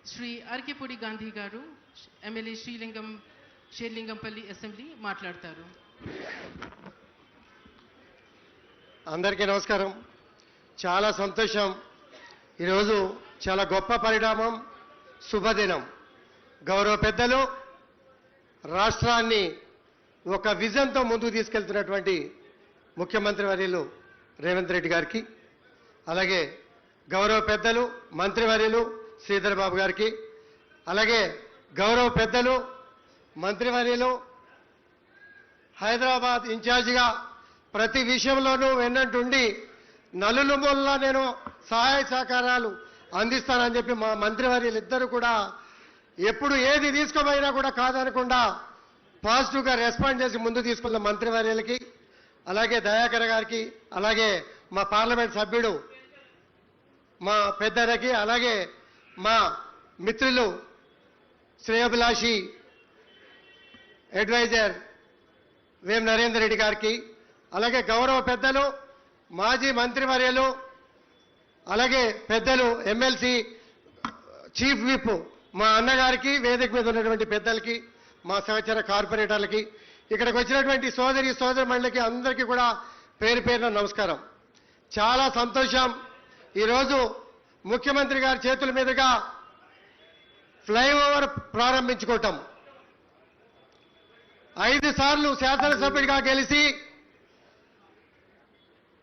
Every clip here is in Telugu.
శ్రీ అరకెపూడి గాంధీ గారు ఎమ్మెల్యే షేర్లింగంపల్లి అసెంబ్లీ మాట్లాడతారు. అందరికీ నమస్కారం. చాలా సంతోషం. ఈరోజు చాలా గొప్ప పరిణామం, శుభదినం. గౌరవ పెద్దలు రాష్ట్రాన్ని ఒక విజన్తో ముందుకు తీసుకెళ్తున్నటువంటి ముఖ్యమంత్రి వర్యులు రేవంత్ రెడ్డి గారికి, అలాగే గౌరవ పెద్దలు మంత్రివర్యులు శ్రీధర్ బాబు గారికి, అలాగే గౌరవ పెద్దలు మంత్రివర్యులు హైదరాబాద్ ఇన్ఛార్జిగా ప్రతి విషయంలోనూ వెన్నంటుండి నలుమూలలా నేను సహాయ సహకారాలు అందిస్తానని చెప్పి మా మంత్రివర్యులు ఇద్దరు కూడా ఎప్పుడు ఏది తీసుకోబోయినా కూడా కాదనకుండా పాజిటివ్గా రెస్పాండ్ చేసి ముందు తీసుకున్న మంత్రివర్యులకి, అలాగే దయాకర్ గారికి, అలాగే మా పార్లమెంట్ సభ్యుడు మా పెద్దలకి, అలాగే మా మిత్రులు శ్రేయోభిలాషి అడ్వైజర్ వేం నరేందర్ రెడ్డి గారికి, అలాగే గౌరవ పెద్దలు మాజీ మంత్రివర్యులు, అలాగే పెద్దలు ఎమ్మెల్సీ చీఫ్ విప్ మా అన్నగారికి, వేదిక మీద ఉన్నటువంటి పెద్దలకి, మా సహచర కార్పొరేటర్లకి, ఇక్కడికి వచ్చినటువంటి సోదరిమణులకి అందరికీ కూడా పేరు పేరున నమస్కారం. చాలా సంతోషం. ఈరోజు ముఖ్యమంత్రి గారి చేతుల మీదుగా ఫ్లైఓవర్ ప్రారంభించుకోవటం, 5 సార్లు శాసనసభ్యుడిగా గెలిచి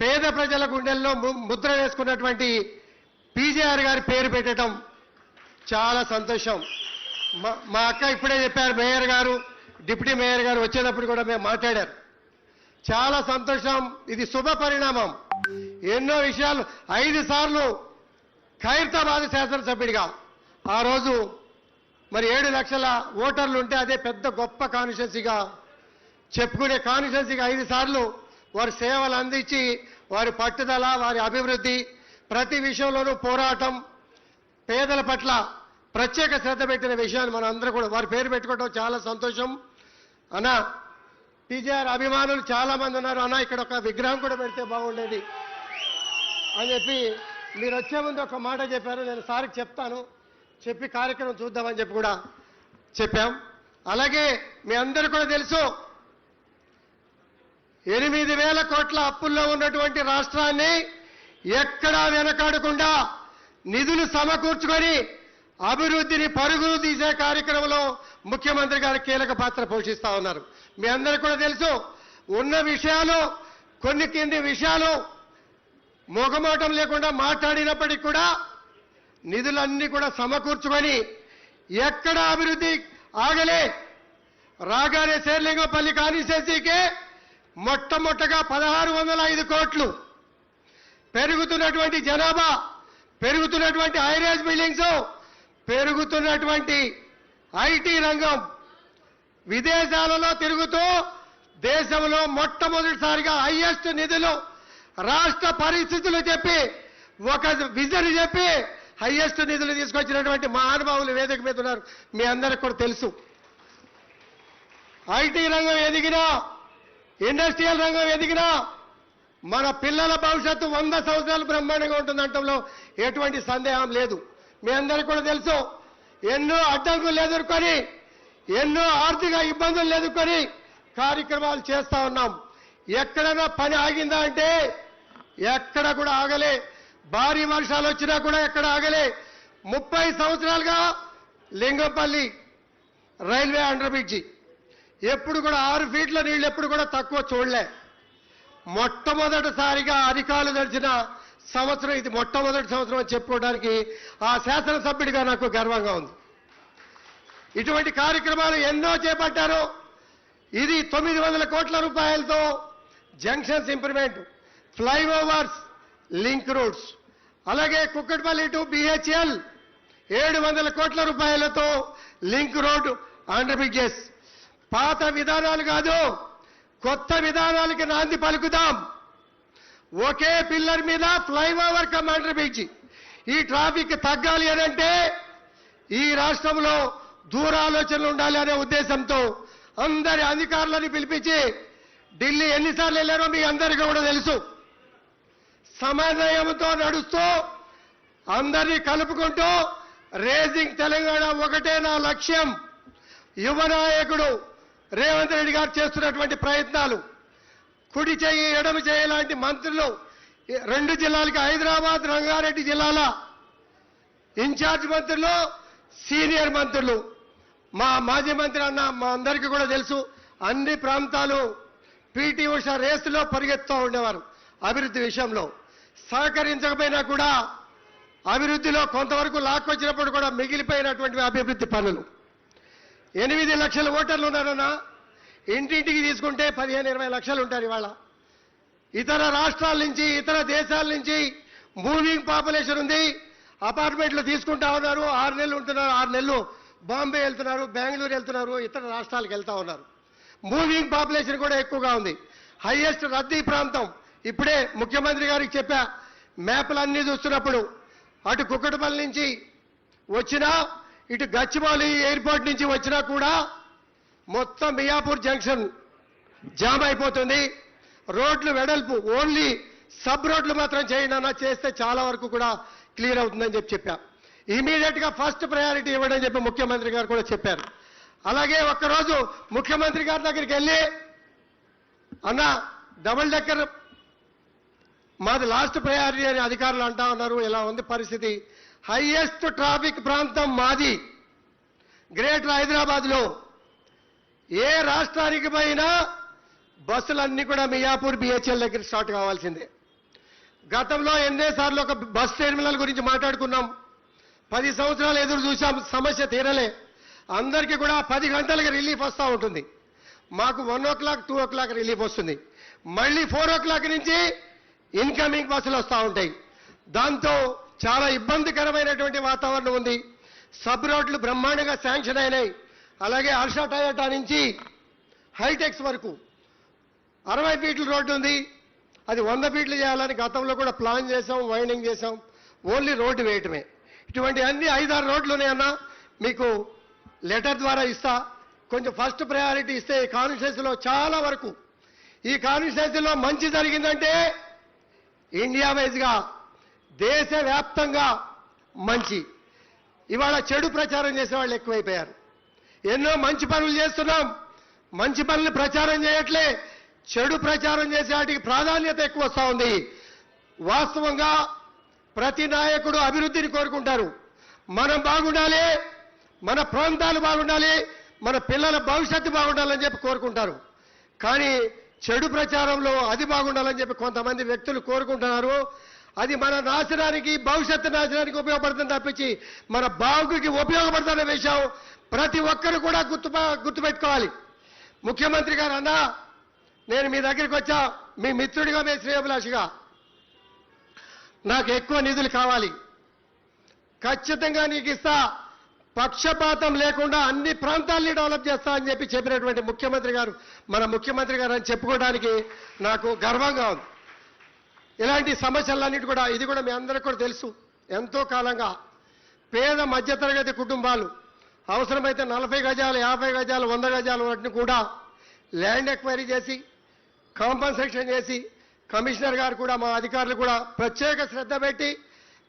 పేద ప్రజల గుండెల్లో ముద్ర వేసుకున్నటువంటి పీజేఆర్ గారి పేరు పెట్టడం చాలా సంతోషం. మా అక్క ఇప్పుడే చెప్పారు, మేయర్ గారు డిప్యూటీ మేయర్ గారు వచ్చేటప్పుడు కూడా మేము మాట్లాడారు. చాలా సంతోషం. ఇది శుభ పరిణామం. ఎన్నో విషయాలు 5 సార్లు ఖైరతాబాద్ శాసనసభ్యుడిగా, ఆ రోజు మరి 7 లక్షల ఓటర్లు ఉంటే అదే పెద్ద గొప్ప కాన్స్టిట్యున్సీగా చెప్పుకునే కాన్స్టిట్యున్సీగా 5 సార్లు వారి సేవలు అందించి వారి పట్టుదల, వారి అభివృద్ధి, ప్రతి విషయంలోనూ పోరాటం, పేదల పట్ల ప్రత్యేక శ్రద్ధ పెట్టిన విషయాన్ని మనం అందరూ కూడా వారి పేరు పెట్టుకోవడం చాలా సంతోషం. అన్న పీజీఆర్ అభిమానులు చాలా మంది ఉన్నారు. అన్న ఇక్కడ ఒక విగ్రహం కూడా పెడితే బాగుండేది అని చెప్పి మీరు వచ్చే ముందు ఒక మాట చెప్పారు. నేను సార్కి చెప్తాను, చెప్పి కార్యక్రమం చూద్దామని చెప్పి కూడా చెప్పాం. అలాగే మీ అందరూ కూడా తెలుసు, 8,000 కోట్ల అప్పుల్లో ఉన్నటువంటి రాష్ట్రాన్ని ఎక్కడా వెనకాడకుండా నిధులు సమకూర్చుకొని అభివృద్ధిని పరుగులు తీసే కార్యక్రమంలో ముఖ్యమంత్రి గారు కీలక పాత్ర పోషిస్తా ఉన్నారు. మీ అందరికీ కూడా తెలుసు, ఉన్న విషయాలు కొన్ని విషయాలు మొగమాటం లేకుండా మాట్లాడినప్పటికీ కూడా నిధులన్నీ కూడా సమకూర్చుకొని ఎక్కడ అభివృద్ధి ఆగలే. రాగానే శేర్లింగంపల్లి కాన్స్టిట్యున్సీకి మొట్టమొదటగా 1,605 కోట్లు, పెరుగుతున్నటువంటి జనాభా, పెరుగుతున్నటువంటి హైరేజ్ బిల్డింగ్స్, పెరుగుతున్నటువంటి ఐటీ రంగం, విదేశాలలో తిరుగుతూ దేశంలో మొట్టమొదటిసారిగా హైయెస్ట్ నిధులు, రాష్ట్ర పరిస్థితులు చెప్పి ఒక విజన్ చెప్పి హైయెస్ట్ నిధులు తీసుకొచ్చినటువంటి మహానుభావులు వేదిక మీద ఉన్నారు. మీ అందరికి కూడా తెలుసు. ఐటీ రంగం ఎదిగినా, ఇండస్ట్రియల్ రంగం ఎదిగినా మన పిల్లల భవిష్యత్తు 100 సంవత్సరాలు బ్రహ్మాండంగా ఉంటుందంటంలో ఎటువంటి సందేహం లేదు. మీ అందరికీ కూడా తెలుసు, ఎన్నో అడ్డంకులు ఎదుర్కొని, ఎన్నో ఆర్థిక ఇబ్బందులు ఎదుర్కొని కార్యక్రమాలు చేస్తా ఉన్నాం. ఎక్కడైనా పని ఆగిందా అంటే ఎక్కడ కూడా ఆగలే. భారీ వర్షాలు వచ్చినా కూడా ఎక్కడ ఆగలే. 30 సంవత్సరాలుగా లింగంపల్లి రైల్వే అండర్ బ్రిడ్జి ఎప్పుడు కూడా 6 ఫీట్ల నీళ్ళు ఎప్పుడు కూడా తక్కువ చూడలే. మొట్టమొదటిసారిగా అధికారులు నడిచిన సంవత్సరం ఇది, మొట్టమొదటి సంవత్సరం అని చెప్పుకోవడానికి ఆ శాసనసభ్యుడిగా నాకు గర్వంగా ఉంది. ఇటువంటి కార్యక్రమాలు ఎన్నో చేపట్టారు. ఇది 900 కోట్ల రూపాయలతో junctions improvement, flyovers, link roads, అలాగే కుక్కట్పల్లి టు బిహెచ్ఎల్ 700 కోట్ల రూపాయలతో లింక్ రోడ్ అండర్ బ్రిడ్జెస్. పాత విధానాలు కాదు, కొత్త విధానాలకి నాంది పలుకుదాం. ఒకే పిల్లర్ మీద ఫ్లైఓవర్ కమ్ అండర్ బ్రిడ్జ్. ఈ ట్రాఫిక్ తగ్గాలి అనంటే ఈ రాష్ట్రంలో దూరాలోచనలు ఉండాలి అనే ఉద్దేశంతో అందరి అధికారులను పిలిపించి ఢిల్లీ ఎన్నిసార్లు వెళ్ళారో మీ అందరికీ కూడా తెలుసు. సమన్వయంతో నడుస్తూ అందరినీ కలుపుకుంటూ రేజింగ్ తెలంగాణ ఒకటే నా లక్ష్యం. యువ నాయకుడు రేవంత్ రెడ్డి గారు చేస్తున్నటువంటి ప్రయత్నాలు, కుడి చేయి ఎడమ చేయి లాంటి మంత్రులు 2 జిల్లాలకి, హైదరాబాద్ రంగారెడ్డి జిల్లాల ఇన్ఛార్జ్ మంత్రులు, సీనియర్ మంత్రులు, మా మాజీ మంత్రి అన్న మా అందరికీ కూడా తెలుసు, అన్ని ప్రాంతాలు పీటీ ఉషా రేసులో పరిగెత్తుతూ ఉండేవారు. అభివృద్ధి విషయంలో సహకరించకపోయినా కూడా అభివృద్ధిలో కొంతవరకు లాక్కొచ్చినప్పుడు కూడా మిగిలిపోయినటువంటి అభివృద్ధి పనులు. 8 లక్షల ఓటర్లు ఉన్నారన్నా, ఇంటింటికి తీసుకుంటే 15-20 లక్షలు ఉంటారు ఇవాళ. ఇతర రాష్ట్రాల నుంచి, ఇతర దేశాల నుంచి మూవింగ్ పాపులేషన్ ఉంది. అపార్ట్మెంట్లు తీసుకుంటా ఉన్నారు, 6 నెలలు ఉంటున్నారు, 6 నెలలు బాంబే వెళ్తున్నారు, బెంగళూరు వెళ్తున్నారు, ఇతర రాష్ట్రాలకు వెళ్తా ఉన్నారు. మూవింగ్ పాపులేషన్ కూడా ఎక్కువగా ఉంది. హైయెస్ట్ రద్దీ ప్రాంతం. ఇప్పుడే ముఖ్యమంత్రి గారికి చెప్పా, మ్యాప్లన్నీ చూస్తున్నప్పుడు అటు కుక్కటపల్లి నుంచి వచ్చినా, ఇటు గచ్చిబౌలి ఎయిర్పోర్ట్ నుంచి వచ్చినా కూడా మొత్తం మియాపూర్ జంక్షన్ జామ్ అయిపోతుంది. రోడ్లు వెడల్పు, ఓన్లీ సబ్ రోడ్లు మాత్రం చేయండి, చేస్తే చాలా వరకు కూడా క్లియర్ అవుతుందని చెప్పా. ఇమీడియట్ గా ఫస్ట్ ప్రయారిటీ ఇవ్వడం చెప్పి ముఖ్యమంత్రి గారు కూడా చెప్పారు. అలాగే ఒక్కరోజు ముఖ్యమంత్రి గారి దగ్గరికి వెళ్ళి, అన్న డబుల్ డెక్కర్ మాది లాస్ట్ ప్రయారిటీ అని అధికారులు అంటా ఉన్నారు, ఎలా ఉంది పరిస్థితి? హైయెస్ట్ ట్రాఫిక్ ప్రాంతం మాది. గ్రేటర్ హైదరాబాద్ లో ఏ రాష్ట్రానికి పోయినా బస్సులన్నీ కూడా మియాపూర్ బిహెచ్ఎల్ దగ్గర స్టార్ట్ కావాల్సిందే. గతంలో ఎన్నేసార్లు ఒక బస్ టెర్మినల్ గురించి మాట్లాడుకున్నాం. 10 సంవత్సరాలు ఎదురు చూసాం, సమస్య తీరలే. అందరికీ కూడా 10 గంటలకి రిలీఫ్ వస్తూ ఉంటుంది. మాకు 1 o'clock 2 o'clock రిలీఫ్ వస్తుంది. మళ్ళీ 4 o'clock నుంచి ఇన్కమింగ్ బస్సులు వస్తూ ఉంటాయి. దాంతో చాలా ఇబ్బందికరమైనటువంటి వాతావరణం ఉంది. సబ్ రోడ్లు బ్రహ్మాండంగా శాంక్షన్ అయినాయి. అలాగే హర్ష టయోటా నుంచి హైటెక్స్ వరకు 60 ఫీట్ల రోడ్డు ఉంది. అది 100 ఫీట్లు చేయాలని గతంలో కూడా ప్లాన్ చేశాం, వైండింగ్ చేశాం. ఓన్లీ రోడ్డు వేయటమే. ఇటువంటి అన్ని 5-6 రోడ్లు ఉన్నాయన్నా, మీకు లెటర్ ద్వారా ఇస్తా. కొంచెం ఫస్ట్ ప్రయారిటీ ఇస్తే ఈ కాన్స్టిట్యూన్సీలో చాలా వరకు, ఈ కాన్స్టిట్యూన్సీలో మంచి జరిగిందంటే ఇండియా వైజ్గా దేశవ్యాప్తంగా మంచి. ఇవాళ చెడు ప్రచారం చేసే వాళ్ళు ఎక్కువైపోయారు. ఎన్నో మంచి పనులు చేస్తున్నాం, మంచి పనులు ప్రచారం చేయట్లే, చెడు ప్రచారం చేసే వాటికి ప్రాధాన్యత ఎక్కువ వస్తూ ఉంది. వాస్తవంగా ప్రతి నాయకుడు అభివృద్ధిని కోరుకుంటారు. మనం బాగుండాలి, మన ప్రాంతాలు బాగుండాలి, మన పిల్లల భవిష్యత్తు బాగుండాలని చెప్పి కోరుకుంటారు. కానీ చెడు ప్రచారంలో అది బాగుండాలని చెప్పి కొంతమంది వ్యక్తులు కోరుకుంటున్నారు. అది మన నాశనానికి, భవిష్యత్తు నాశనానికి ఉపయోగపడుతుంది తప్పించి మన బాగుకి ఉపయోగపడుతున్న విషయం ప్రతి ఒక్కరు కూడా గుర్తుపెట్టుకోవాలి. ముఖ్యమంత్రి గారు అన్నా, నేను మీ దగ్గరికి వచ్చా మీ మిత్రుడిగా, మీ శ్రేయోభిలాషిగా, నాకు ఎక్కువ నిధులు కావాలి, ఖచ్చితంగా నీకు ఇస్తా, పక్షపాతం లేకుండా అన్ని ప్రాంతాల్ని డెవలప్ చేస్తా అని చెప్పి చెప్పినటువంటి ముఖ్యమంత్రి గారు, మన ముఖ్యమంత్రి గారు అని చెప్పుకోవడానికి నాకు గర్వంగా ఉంది. ఇలాంటి సమస్యలన్నిటి కూడా, ఇది కూడా మీ అందరికీ కూడా తెలుసు, ఎంతో కాలంగా పేద మధ్యతరగతి కుటుంబాలు అవసరమైతే 40 గజాలు, 50 గజాలు, 100 గజాలు వాటిని కూడా ల్యాండ్ ఎక్వైరీ చేసి కాంపన్సేషన్ చేసి, కమిషనర్ గారు కూడా, మా అధికారులు కూడా ప్రత్యేక శ్రద్ధ పెట్టి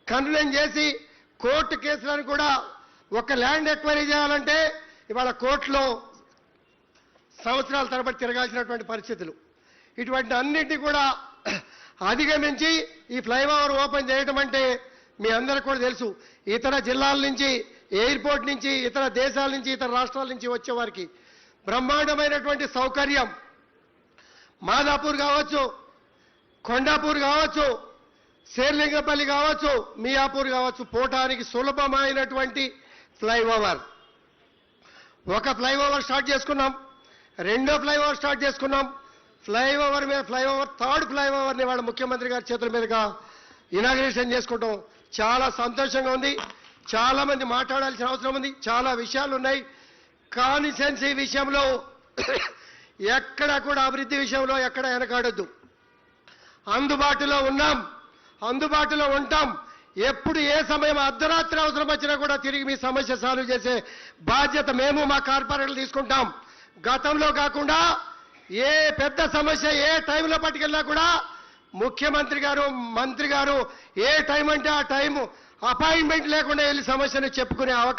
కన్వెన్ చేసి, కోర్టు కేసులను కూడా ఒక ల్యాండ్ ఎక్వైరీ చేయాలంటే ఇవాళ కోర్టులో సంవత్సరాల తరబడి తిరగాల్సినటువంటి పరిస్థితులు. ఇటువంటి అన్నింటినీ కూడా అధిగమించి ఈ ఫ్లైఓవర్ ఓపెన్ చేయడం అంటే మీ అందరికీ కూడా తెలుసు, ఇతర జిల్లాల నుంచి, ఎయిర్పోర్ట్ నుంచి, ఇతర దేశాల నుంచి, ఇతర రాష్ట్రాల నుంచి వచ్చే వారికి బ్రహ్మాండమైనటువంటి సౌకర్యం. మాదాపూర్ కావచ్చు, కొండాపూర్ కావచ్చు, శేర్లింగపల్లి కావచ్చు, మియాపూర్ కావచ్చు, పోవటానికి సులభమైనటువంటి ఫ్లైఓవర్. ఒక ఫ్లైఓవర్ స్టార్ట్ చేసుకున్నాం, రెండో ఫ్లైఓవర్ స్టార్ట్ చేసుకున్నాం. ఫ్లైఓవర్ మీద ఫ్లైఓవర్, థర్డ్ ఫ్లైఓవర్ని వాళ్ళ ముఖ్యమంత్రి గారి చేతుల మీదుగా ఇనాగ్రేషన్ చేసుకోవడం చాలా సంతోషంగా ఉంది. చాలా మంది మాట్లాడాల్సిన అవసరం ఉంది, చాలా విషయాలు ఉన్నాయి. కాన్స్టిట్యుయెన్సీ విషయంలో ఎక్కడ కూడా అభివృద్ధి విషయంలో ఎక్కడ వెనకాడొద్దు. అందుబాటులో ఉన్నాం, అందుబాటులో ఉంటాం. ఎప్పుడు ఏ సమయం అర్ధరాత్రి అవసరం వచ్చినా కూడా తిరిగి మీ సమస్య సాల్వ్ చేసే బాధ్యత మేము, మా కార్పొరేటర్లు తీసుకుంటాం. గతంలో కాకుండా ఏ పెద్ద సమస్య ఏ టైంలో పట్టుకెళ్ళినా కూడా ముఖ్యమంత్రి గారు, మంత్రి గారు ఏ టైం అంటే ఆ టైం అపాయింట్మెంట్ లేకుండా వెళ్ళి సమస్యను చెప్పుకునే అవకాశం